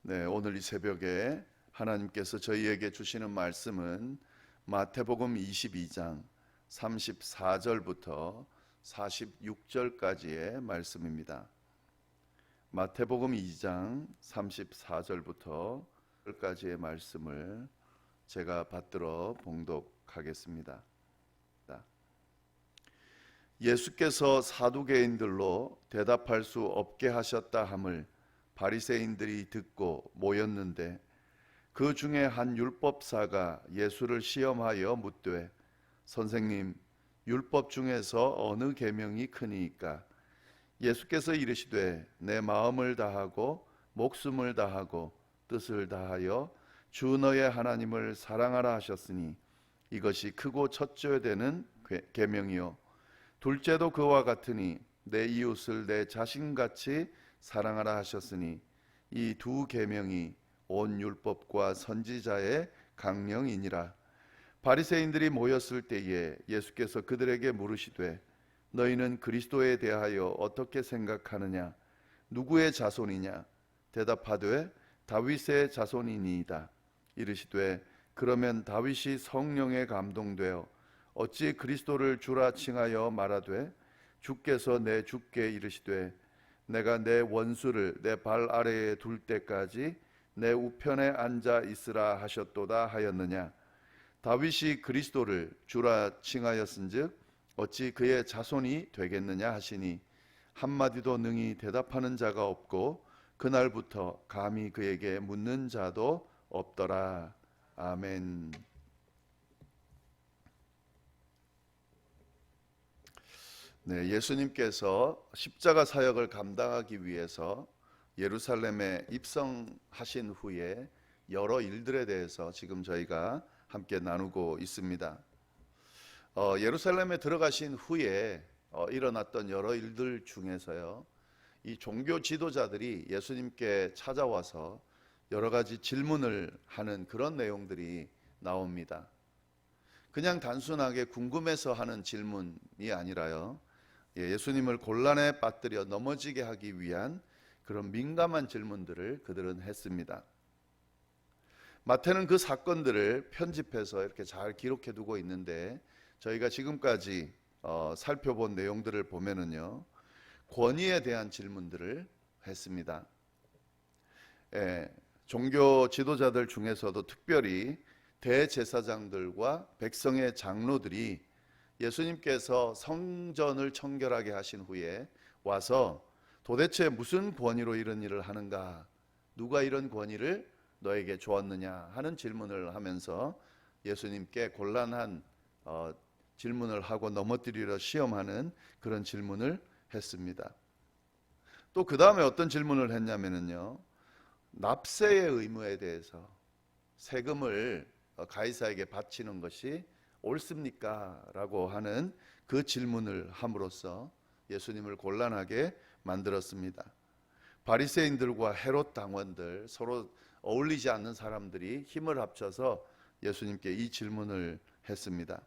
네, 오늘 이 새벽에 하나님께서 저희에게 주시는 말씀은 마태복음 22장 34절부터 46절까지의 말씀입니다. 마태복음 2장 34절부터 4절까지의 말씀을 제가 받들어 봉독하겠습니다. 예수께서 사두개인들로 대답할 수 없게 하셨다 함을 바리새인들이 듣고 모였는데 그 중에 한 율법사가 예수를 시험하여 묻되 선생님, 율법 중에서 어느 계명이 크니이까? 예수께서 이르시되 내 마음을 다하고 목숨을 다하고 뜻을 다하여 주 너의 하나님을 사랑하라 하셨으니 이것이 크고 첫째 되는 계명이요 둘째도 그와 같으니 내 이웃을 내 자신같이 사랑하라 하셨으니 이 두 계명이 온 율법과 선지자의 강령이니라. 바리새인들이 모였을 때에 예수께서 그들에게 물으시되 너희는 그리스도에 대하여 어떻게 생각하느냐? 누구의 자손이냐? 대답하되 다윗의 자손이니이다. 이르시되 그러면 다윗이 성령에 감동되어 어찌 그리스도를 주라 칭하여 말하되 주께서 내 주께 이르시되 내가 내 원수를 내 발 아래에 둘 때까지 내 우편에 앉아 있으라 하셨도다 하였느냐? 다윗이 그리스도를 주라 칭하였은즉 어찌 그의 자손이 되겠느냐 하시니 한마디도 능히 대답하는 자가 없고 그날부터 감히 그에게 묻는 자도 없더라. 아멘. 네, 예수님께서 십자가 사역을 감당하기 위해서 예루살렘에 입성하신 후에 여러 일들에 대해서 지금 저희가 함께 나누고 있습니다. 예루살렘에 들어가신 후에 일어났던 여러 일들 중에서요, 이 종교 지도자들이 예수님께 찾아와서 여러 가지 질문을 하는 그런 내용들이 나옵니다. 그냥 단순하게 궁금해서 하는 질문이 아니라요, 예수님을 곤란에 빠뜨려 넘어지게 하기 위한 그런 민감한 질문들을 그들은 했습니다. 마태는 그 사건들을 편집해서 이렇게 잘 기록해 두고 있는데 저희가 지금까지 살펴본 내용들을 보면은요, 권위에 대한 질문들을 했습니다. 종교 지도자들 중에서도 특별히 대제사장들과 백성의 장로들이 예수님께서 성전을 청결하게 하신 후에 와서 도대체 무슨 권위로 이런 일을 하는가? 누가 이런 권위를 너에게 주었느냐? 하는 질문을 하면서 예수님께 곤란한 질문을 하고 넘어뜨리려 시험하는 그런 질문을 했습니다. 또 그 다음에 어떤 질문을 했냐면요, 납세의 의무에 대해서 세금을 가이사에게 바치는 것이 옳습니까? 라고 하는 그 질문을 함으로써 예수님을 곤란하게 만들었습니다. 바리새인들과 헤롯 당원들, 서로 어울리지 않는 사람들이 힘을 합쳐서 예수님께 이 질문을 했습니다.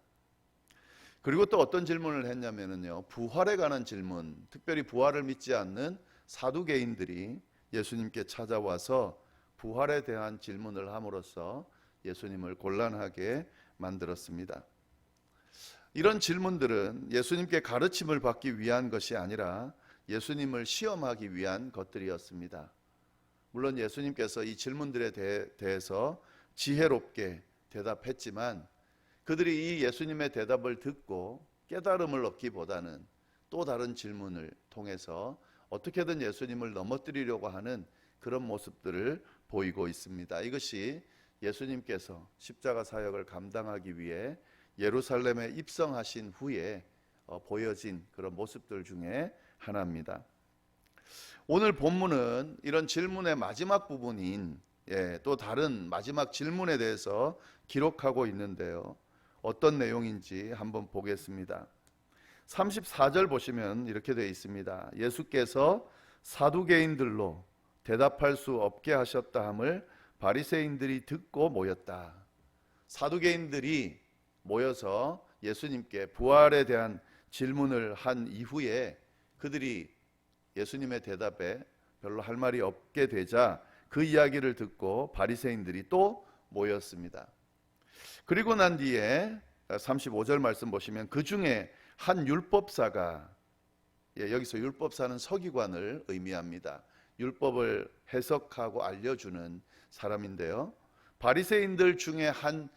그리고 또 어떤 질문을 했냐면요, 부활에 관한 질문, 특별히 부활을 믿지 않는 사두개인들이 예수님께 찾아와서 부활에 대한 질문을 함으로써 예수님을 곤란하게 만들었습니다. 이런 질문들은 예수님께 가르침을 받기 위한 것이 아니라 예수님을 시험하기 위한 것들이었습니다. 물론 예수님께서 이 질문들에 대해서 지혜롭게 대답했지만 그들이 이 예수님의 대답을 듣고 깨달음을 얻기보다는 또 다른 질문을 통해서 어떻게든 예수님을 넘어뜨리려고 하는 그런 모습들을 보이고 있습니다. 이것이 예수님께서 십자가 사역을 감당하기 위해 예루살렘에 입성하신 후에 보여진 그런 모습들 중에 하나입니다. 오늘 본문은 이런 질문의 마지막 부분인 또 다른 마지막 질문에 대해서 기록하고 있는데요, 어떤 내용인지 한번 보겠습니다. 34절 보시면 이렇게 되어 있습니다. 예수께서 사두개인들로 대답할 수 없게 하셨다 함을 바리새인들이 듣고 모였다. 사두개인들이 모여서 예수님께 부활에 대한 질문을 한 이후에 그들이 예수님의 대답에 별로 할 말이 없게 되자 그 이야기를 듣고 바리새인들이 또 모였습니다. 그리고 난 뒤에 35절 말씀 보시면 그 중에 한 율법사가, 여기서 율법사는 서기관을 의미합니다. 율법을 해석하고 알려주는 사람인데요. 바리새인들 중에 한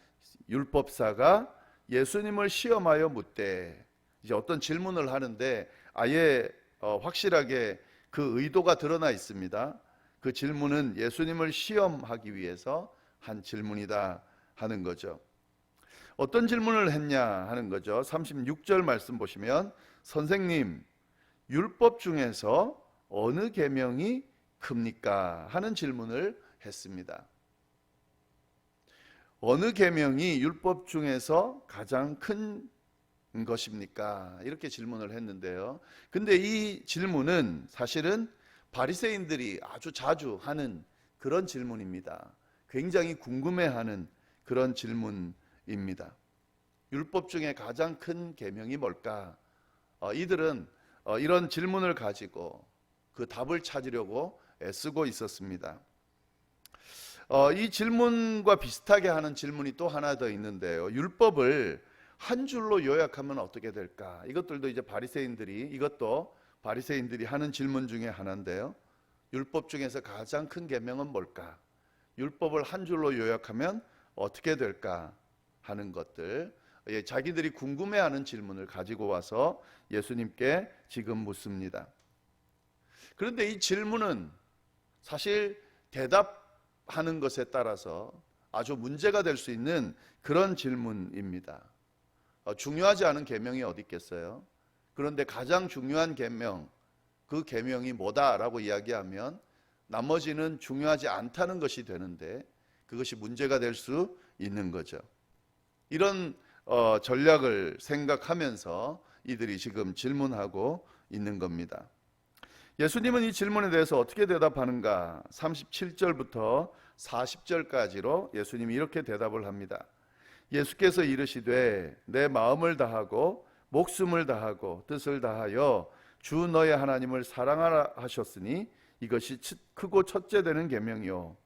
율법사가 예수님을 시험하여 묻되, 이제 어떤 질문을 하는데 아예 확실하게 그 의도가 드러나 있습니다. 그 질문은 예수님을 시험하기 위해서 한 질문이다 하는 거죠. 어떤 질문을 했냐 하는 거죠. 36절 말씀 보시면 선생님, 율법 중에서 어느 계명이 큽니까? 하는 질문을 했습니다. 어느 계명이 율법 중에서 가장 큰 것입니까? 이렇게 질문을 했는데요. 근데 이 질문은 사실은 바리새인들이 아주 자주 하는 그런 질문입니다. 굉장히 궁금해하는 그런 질문입니다. 율법 중에 가장 큰 계명이 뭘까? 이들은 이런 질문을 가지고 그 답을 찾으려고 애쓰고 있었습니다. 이 질문과 비슷하게 하는 질문이 또 하나 더 있는데요. 율법을 한 줄로 요약하면 어떻게 될까? 이것도 바리새인들이 하는 질문 중에 하나인데요. 율법 중에서 가장 큰 계명은 뭘까? 율법을 한 줄로 요약하면 어떻게 될까? 하는 것들, 자기들이 궁금해하는 질문을 가지고 와서 예수님께 지금 묻습니다. 그런데 이 질문은 사실 대답하는 것에 따라서 아주 문제가 될 수 있는 그런 질문입니다. 중요하지 않은 계명이 어디 있겠어요? 그런데 가장 중요한 계명, 그 계명이 뭐다라고 이야기하면 나머지는 중요하지 않다는 것이 되는데 그것이 문제가 될 수 있는 거죠. 이런 전략을 생각하면서 이들이 지금 질문하고 있는 겁니다. 예수님은 이 질문에 대해서 어떻게 대답하는가? 37절부터 40절까지로 예수님이 이렇게 대답을 합니다. 예수께서 이르시되 내 마음을 다하고 목숨을 다하고 뜻을 다하여 주 너의 하나님을 사랑하라 하셨으니 이것이 크고 첫째 되는 계명이요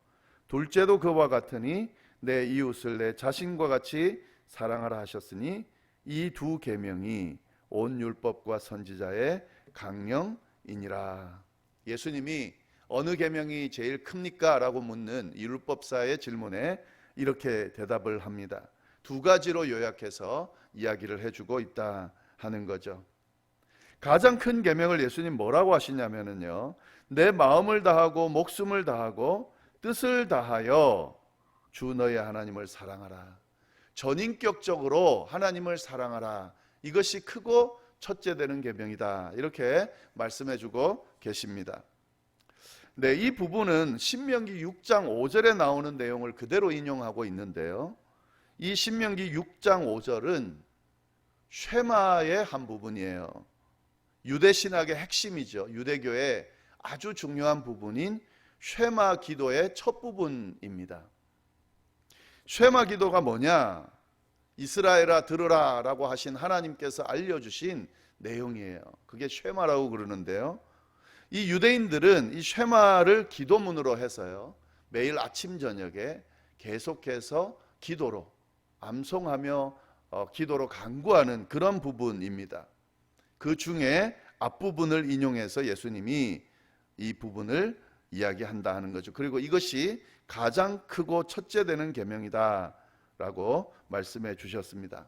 둘째도 그와 같으니 내 이웃을 내 자신과 같이 사랑하라 하셨으니 이 두 계명이 온 율법과 선지자의 강령이니라. 예수님이 어느 계명이 제일 큽니까? 라고 묻는 이 율법사의 질문에 이렇게 대답을 합니다. 두 가지로 요약해서 이야기를 해주고 있다 하는 거죠. 가장 큰 계명을 예수님 뭐라고 하시냐면요, 내 마음을 다하고 목숨을 다하고 뜻을 다하여 주 너의 하나님을 사랑하라. 전인격적으로 하나님을 사랑하라. 이것이 크고 첫째 되는 계명이다. 이렇게 말씀해주고 계십니다. 네, 이 부분은 신명기 6장 5절에 나오는 내용을 그대로 인용하고 있는데요. 이 신명기 6장 5절은 쉐마의 한 부분이에요. 유대 신학의 핵심이죠. 유대교의 아주 중요한 부분인 쉐마 기도의 첫 부분입니다. 쉐마 기도가 뭐냐? 이스라엘아 들으라 라고 하신 하나님께서 알려주신 내용이에요. 그게 쉐마라고 그러는데요. 이 유대인들은 이 쉐마를 기도문으로 해서요, 매일 아침 저녁에 계속해서 기도로 암송하며 기도로 간구하는 그런 부분입니다. 그 중에 앞부분을 인용해서 예수님이 이 부분을 이야기한다 하는 거죠. 그리고 이것이 가장 크고 첫째 되는 계명이다 라고 말씀해 주셨습니다.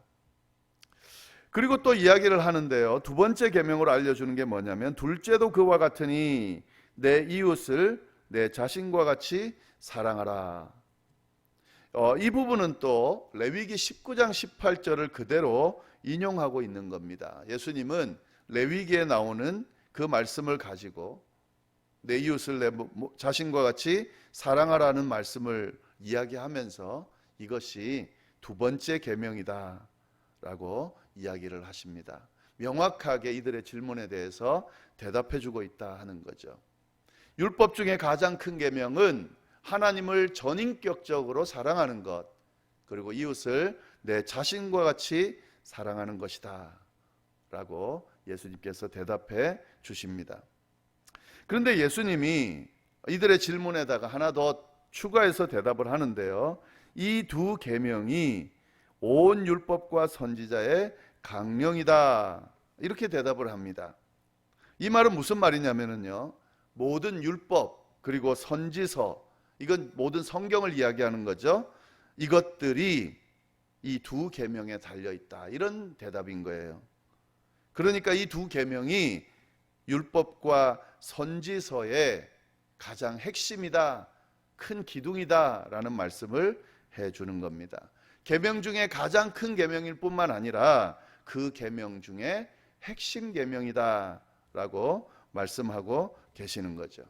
그리고 또 이야기를 하는데요, 두 번째 계명으로 알려주는 게 뭐냐면 둘째도 그와 같으니 내 이웃을 내 자신과 같이 사랑하라. 이 부분은 또 레위기 19장 18절을 그대로 인용하고 있는 겁니다. 예수님은 레위기에 나오는 그 말씀을 가지고 내 이웃을 내 자신과 같이 사랑하라는 말씀을 이야기하면서 이것이 두 번째 계명이다 라고 이야기를 하십니다. 명확하게 이들의 질문에 대해서 대답해주고 있다 하는 거죠. 율법 중에 가장 큰 계명은 하나님을 전인격적으로 사랑하는 것, 그리고 이웃을 내 자신과 같이 사랑하는 것이다 라고 예수님께서 대답해 주십니다. 그런데 예수님이 이들의 질문에다가 하나 더 추가해서 대답을 하는데요. 이 두 계명이 온 율법과 선지자의 강령이다. 이렇게 대답을 합니다. 이 말은 무슨 말이냐면요. 모든 율법 그리고 선지서, 이건 모든 성경을 이야기하는 거죠. 이것들이 이 두 계명에 달려 있다. 이런 대답인 거예요. 그러니까 이 두 계명이 율법과 선지서의 가장 핵심이다, 큰 기둥이다라는 말씀을 해주는 겁니다. 계명 중에 가장 큰 계명일 뿐만 아니라 그 계명 중에 핵심 계명이다라고 말씀하고 계시는 거죠.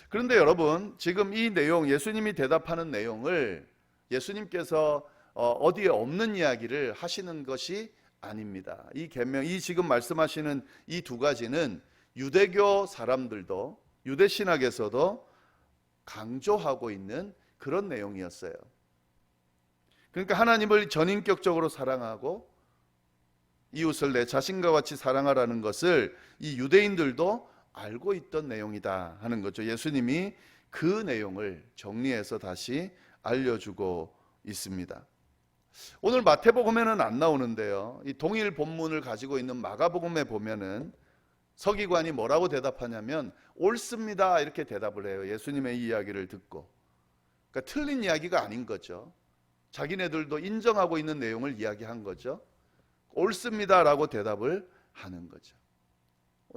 그런데 여러분, 지금 이 내용, 예수님이 대답하는 내용을 예수님께서 어디에 없는 이야기를 하시는 것이 아닙니다. 이 계명, 이 지금 말씀하시는 이 두 가지는 유대교 사람들도, 유대 신학에서도 강조하고 있는 그런 내용이었어요. 그러니까 하나님을 전인격적으로 사랑하고 이웃을 내 자신과 같이 사랑하라는 것을 이 유대인들도 알고 있던 내용이다 하는 거죠. 예수님이 그 내용을 정리해서 다시 알려주고 있습니다. 오늘 마태복음에는 안 나오는데요, 이 동일 본문을 가지고 있는 마가복음에 보면은 서기관이 뭐라고 대답하냐면 옳습니다 이렇게 대답을 해요. 예수님의 이 이야기를 듣고. 그러니까 틀린 이야기가 아닌 거죠. 자기네들도 인정하고 있는 내용을 이야기한 거죠. 옳습니다라고 대답을 하는 거죠.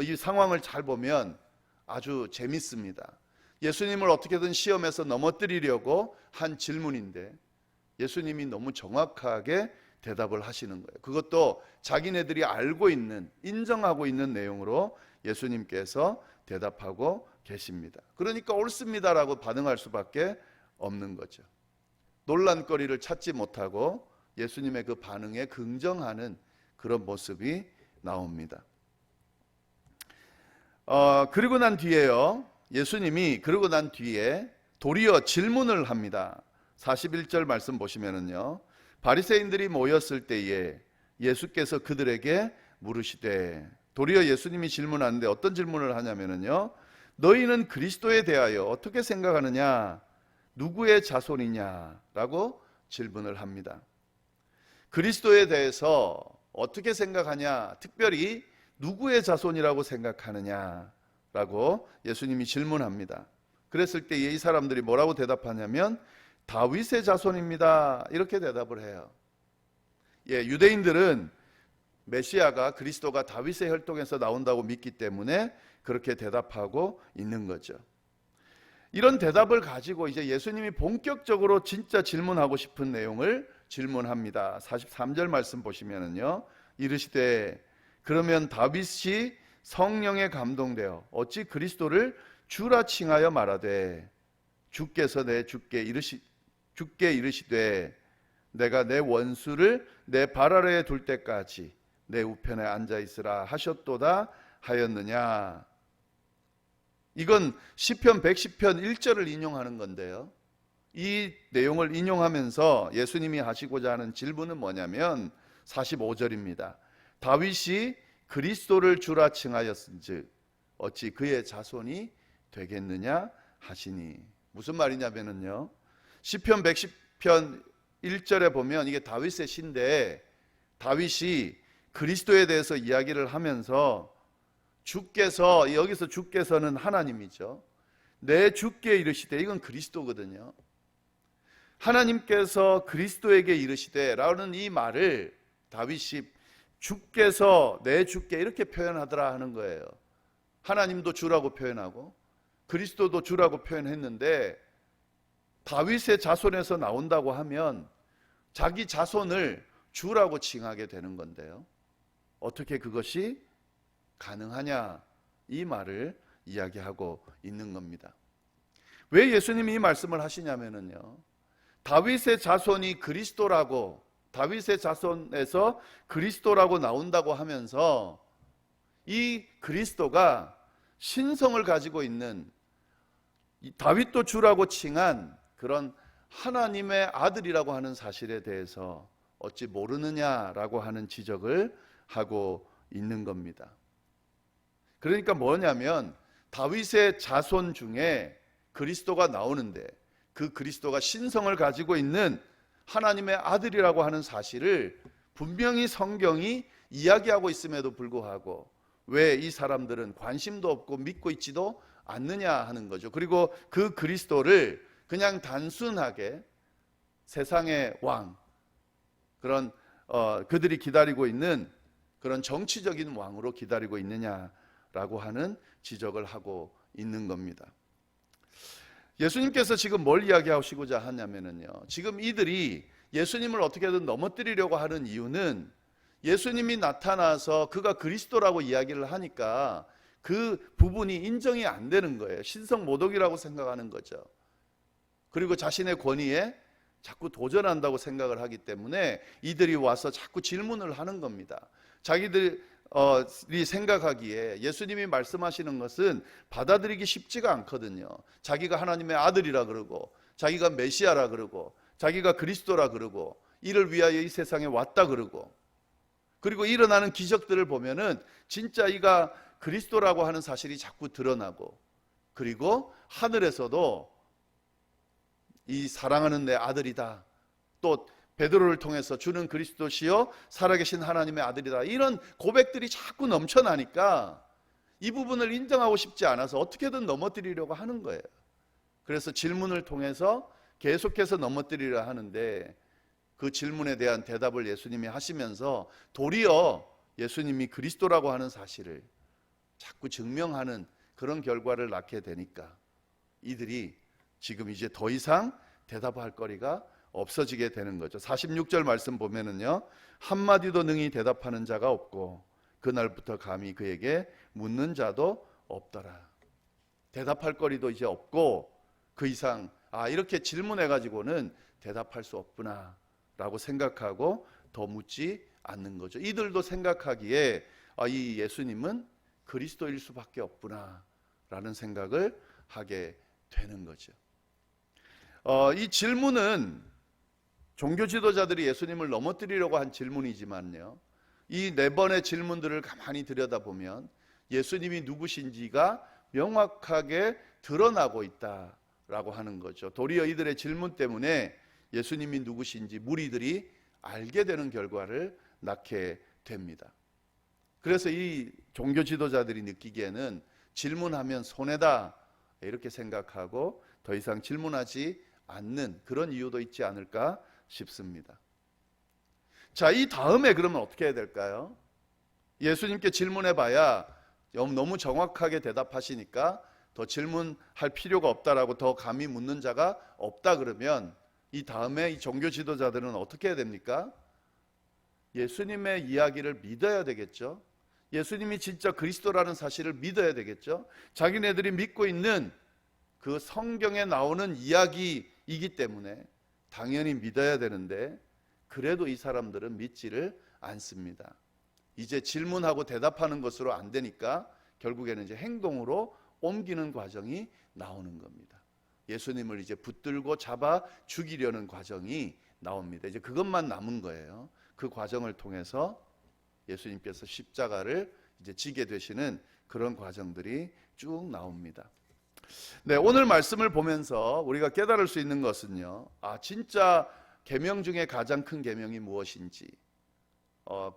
이 상황을 잘 보면 아주 재밌습니다. 예수님을 어떻게든 시험에서 넘어뜨리려고 한 질문인데 예수님이 너무 정확하게 대답을 하시는 거예요. 그것도 자기네들이 알고 있는, 인정하고 있는 내용으로 예수님께서 대답하고 계십니다. 그러니까 옳습니다라고 반응할 수밖에 없는 거죠. 논란거리를 찾지 못하고 예수님의 그 반응에 긍정하는 그런 모습이 나옵니다. 그리고 난 뒤에요, 예수님이 그러고 난 뒤에 도리어 질문을 합니다. 41절 말씀 보시면은요, 바리새인들이 모였을 때에 예수께서 그들에게 물으시되, 도리어 예수님이 질문하는데 어떤 질문을 하냐면은요, 너희는 그리스도에 대하여 어떻게 생각하느냐, 누구의 자손이냐라고 질문을 합니다. 그리스도에 대해서 어떻게 생각하냐, 특별히 누구의 자손이라고 생각하느냐라고 예수님이 질문합니다. 그랬을 때 이 사람들이 뭐라고 대답하냐면 다윗의 자손입니다 이렇게 대답을 해요. 유대인들은 메시아가, 그리스도가 다윗의 혈통에서 나온다고 믿기 때문에 그렇게 대답하고 있는 거죠. 이런 대답을 가지고 이제 예수님이 본격적으로 진짜 질문하고 싶은 내용을 질문합니다. 43절 말씀 보시면은요, 이르시되 그러면 다윗이 성령에 감동되어 어찌 그리스도를 주라 칭하여 말하되 주께서 내 주께 이르시되 내가 내 원수를 내 발 아래에 둘 때까지 내 우편에 앉아 있으라 하셨도다 하였느냐. 이건 시편 110편 1절을 인용하는 건데요, 이 내용을 인용하면서 예수님이 하시고자 하는 질문은 뭐냐면 45절입니다. 다윗이 그리스도를 주라 칭하였은즉 어찌 그의 자손이 되겠느냐 하시니. 무슨 말이냐면요, 시편 110편 1절에 보면 이게 다윗의 시인데 다윗이 그리스도에 대해서 이야기를 하면서 주께서, 여기서 주께서는 하나님이죠. 내 주께 이르시되, 이건 그리스도거든요. 하나님께서 그리스도에게 이르시되 라는 이 말을 다윗이 주께서 내 주께 이렇게 표현하더라 하는 거예요. 하나님도 주라고 표현하고 그리스도도 주라고 표현했는데 다윗의 자손에서 나온다고 하면 자기 자손을 주라고 칭하게 되는 건데요, 어떻게 그것이 가능하냐, 이 말을 이야기하고 있는 겁니다. 왜 예수님이 이 말씀을 하시냐면요, 다윗의 자손이 그리스도라고, 다윗의 자손에서 그리스도라고 나온다고 하면서 이 그리스도가 신성을 가지고 있는, 다윗도 주라고 칭한 그런 하나님의 아들이라고 하는 사실에 대해서 어찌 모르느냐라고 하는 지적을 하고 있는 겁니다. 그러니까 뭐냐면 다윗의 자손 중에 그리스도가 나오는데 그 그리스도가 신성을 가지고 있는 하나님의 아들이라고 하는 사실을 분명히 성경이 이야기하고 있음에도 불구하고 왜 이 사람들은 관심도 없고 믿고 있지도 않느냐 하는 거죠. 그리고 그 그리스도를 그냥 단순하게 세상의 왕, 그런 그들이 기다리고 있는 그런 정치적인 왕으로 기다리고 있느냐라고 하는 지적을 하고 있는 겁니다. 예수님께서 지금 뭘 이야기하시고자 하냐면요, 지금 이들이 예수님을 어떻게든 넘어뜨리려고 하는 이유는 예수님이 나타나서 그가 그리스도라고 이야기를 하니까 그 부분이 인정이 안 되는 거예요. 신성모독이라고 생각하는 거죠. 그리고 자신의 권위에 자꾸 도전한다고 생각을 하기 때문에 이들이 와서 자꾸 질문을 하는 겁니다. 자기들이 생각하기에 예수님이 말씀하시는 것은 받아들이기 쉽지가 않거든요. 자기가 하나님의 아들이라 그러고, 자기가 메시아라 그러고, 자기가 그리스도라 그러고, 이를 위하여 이 세상에 왔다 그러고, 그리고 일어나는 기적들을 보면은 진짜 이가 그리스도라고 하는 사실이 자꾸 드러나고, 그리고 하늘에서도 이 사랑하는 내 아들이다, 또 베드로를 통해서 주는 그리스도시요 살아계신 하나님의 아들이다, 이런 고백들이 자꾸 넘쳐나니까 이 부분을 인정하고 싶지 않아서 어떻게든 넘어뜨리려고 하는 거예요. 그래서 질문을 통해서 계속해서 넘어뜨리려 하는데 그 질문에 대한 대답을 예수님이 하시면서 도리어 예수님이 그리스도라고 하는 사실을 자꾸 증명하는 그런 결과를 낳게 되니까 이들이 지금 이제 더 이상 대답할 거리가 없어지게 되는 거죠. 46절 말씀 보면은요, 한마디도 능히 대답하는 자가 없고 그날부터 감히 그에게 묻는 자도 없더라. 대답할 거리도 이제 없고 그 이상 이렇게 질문해 가지고는 대답할 수 없구나 라고 생각하고 더 묻지 않는 거죠. 이들도 생각하기에 이 예수님은 그리스도일 수밖에 없구나 라는 생각을 하게 되는 거죠. 이 질문은 종교 지도자들이 예수님을 넘어뜨리려고 한 질문이지만요, 이 네 번의 질문들을 가만히 들여다보면 예수님이 누구신지가 명확하게 드러나고 있다라고 하는 거죠. 도리어 이들의 질문 때문에 예수님이 누구신지 무리들이 알게 되는 결과를 낳게 됩니다. 그래서 이 종교 지도자들이 느끼기에는 질문하면 손해다 이렇게 생각하고 더 이상 질문하지 않는 그런 이유도 있지 않을까 싶습니다. 자, 이 다음에 그러면 어떻게 해야 될까요? 예수님께 질문해 봐야 너무 정확하게 대답하시니까 더 질문할 필요가 없다라고 더 감히 묻는 자가 없다 그러면 이 다음에 이 종교 지도자들은 어떻게 해야 됩니까? 예수님의 이야기를 믿어야 되겠죠. 예수님이 진짜 그리스도라는 사실을 믿어야 되겠죠. 자기네들이 믿고 있는 그 성경에 나오는 이야기이기 때문에 당연히 믿어야 되는데 그래도 이 사람들은 믿지를 않습니다. 이제 질문하고 대답하는 것으로 안 되니까 결국에는 이제 행동으로 옮기는 과정이 나오는 겁니다. 예수님을 이제 붙들고 잡아 죽이려는 과정이 나옵니다. 이제 그것만 남은 거예요. 그 과정을 통해서 예수님께서 십자가를 이제 지게 되시는 그런 과정들이 쭉 나옵니다. 네, 오늘 말씀을 보면서 우리가 깨달을 수 있는 것은요, 진짜 계명 중에 가장 큰 계명이 무엇인지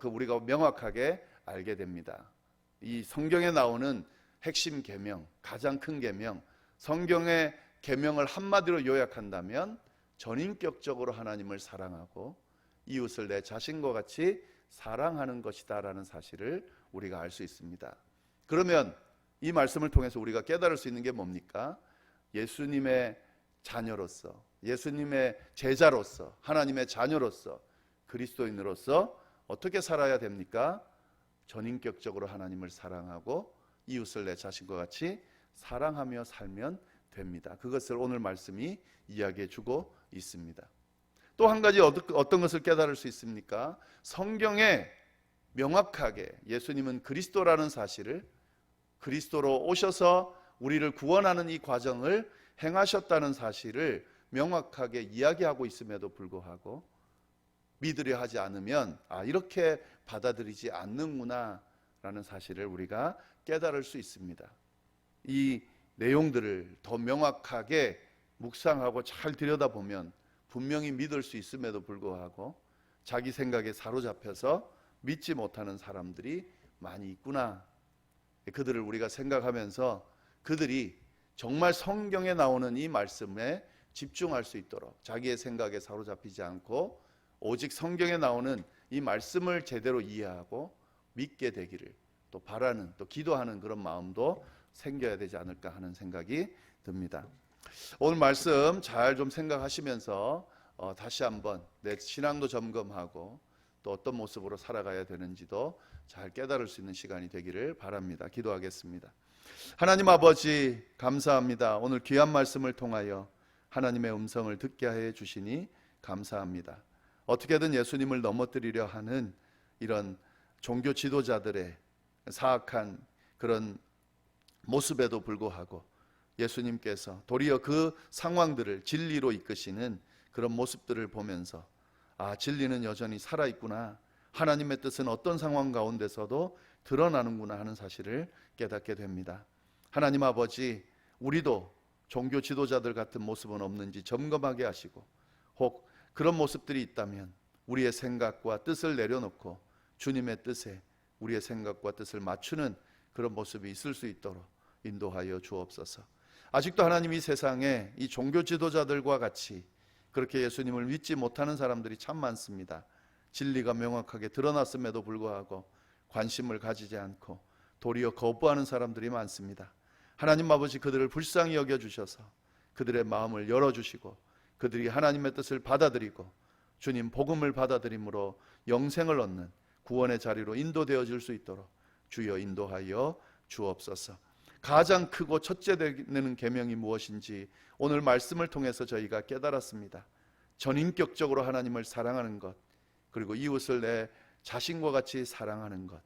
우리가 명확하게 알게 됩니다. 이 성경에 나오는 핵심 계명, 가장 큰 계명, 성경의 계명을 한마디로 요약한다면 전인격적으로 하나님을 사랑하고 이웃을 내 자신과 같이 사랑하는 것이다라는 사실을 우리가 알 수 있습니다. 그러면 이 말씀을 통해서 우리가 깨달을 수 있는 게 뭡니까? 예수님의 자녀로서, 예수님의 제자로서, 하나님의 자녀로서, 그리스도인으로서 어떻게 살아야 됩니까? 전인격적으로 하나님을 사랑하고 이웃을 내 자신과 같이 사랑하며 살면 됩니다. 그것을 오늘 말씀이 이야기해 주고 있습니다. 또 한 가지 어떤 것을 깨달을 수 있습니까? 성경에 명확하게 예수님은 그리스도라는 사실을, 그리스도로 오셔서 우리를 구원하는 이 과정을 행하셨다는 사실을 명확하게 이야기하고 있음에도 불구하고 믿으려 하지 않으면 이렇게 받아들이지 않는구나 라는 사실을 우리가 깨달을 수 있습니다. 이 내용들을 더 명확하게 묵상하고 잘 들여다보면 분명히 믿을 수 있음에도 불구하고 자기 생각에 사로잡혀서 믿지 못하는 사람들이 많이 있구나. 그들을 우리가 생각하면서 그들이 정말 성경에 나오는 이 말씀에 집중할 수 있도록 자기의 생각에 사로잡히지 않고 오직 성경에 나오는 이 말씀을 제대로 이해하고 믿게 되기를 또 바라는, 또 기도하는 그런 마음도 생겨야 되지 않을까 하는 생각이 듭니다. 오늘 말씀 잘 좀 생각하시면서 다시 한번 내 신앙도 점검하고 또 어떤 모습으로 살아가야 되는지도 잘 깨달을 수 있는 시간이 되기를 바랍니다. 기도하겠습니다. 하나님 아버지, 감사합니다. 오늘 귀한 말씀을 통하여 하나님의 음성을 듣게 해 주시니 감사합니다. 어떻게든 예수님을 넘어뜨리려 하는 이런 종교 지도자들의 사악한 그런 모습에도 불구하고 예수님께서 도리어 그 상황들을 진리로 이끄시는 그런 모습들을 보면서 진리는 여전히 살아있구나, 하나님의 뜻은 어떤 상황 가운데서도 드러나는구나 하는 사실을 깨닫게 됩니다. 하나님 아버지, 우리도 종교 지도자들 같은 모습은 없는지 점검하게 하시고, 혹 그런 모습들이 있다면 우리의 생각과 뜻을 내려놓고 주님의 뜻에 우리의 생각과 뜻을 맞추는 그런 모습이 있을 수 있도록 인도하여 주옵소서. 아직도 하나님, 이 세상에 이 종교 지도자들과 같이 그렇게 예수님을 믿지 못하는 사람들이 참 많습니다. 진리가 명확하게 드러났음에도 불구하고 관심을 가지지 않고 도리어 거부하는 사람들이 많습니다. 하나님 아버지, 그들을 불쌍히 여겨주셔서 그들의 마음을 열어주시고 그들이 하나님의 뜻을 받아들이고 주님 복음을 받아들임으로 영생을 얻는 구원의 자리로 인도되어질 수 있도록 주여 인도하여 주옵소서. 가장 크고 첫째 되는 계명이 무엇인지 오늘 말씀을 통해서 저희가 깨달았습니다. 전인격적으로 하나님을 사랑하는 것, 그리고 이웃을 내 자신과 같이 사랑하는 것.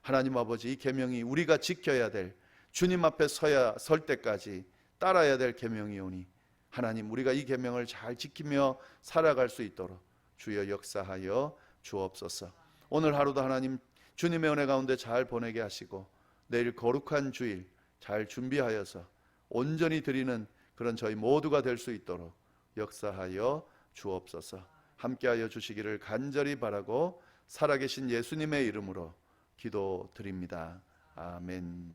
하나님 아버지, 이 계명이 우리가 지켜야 될, 주님 앞에 설 때까지 따라야 될 계명이오니 하나님, 우리가 이 계명을 잘 지키며 살아갈 수 있도록 주여 역사하여 주옵소서. 오늘 하루도 하나님 주님의 은혜 가운데 잘 보내게 하시고 내일 거룩한 주일 잘 준비하여서 온전히 드리는 그런 저희 모두가 될 수 있도록 역사하여 주옵소서. 함께하여 주시기를 간절히 바라고 살아계신 예수님의 이름으로 기도드립니다. 아멘.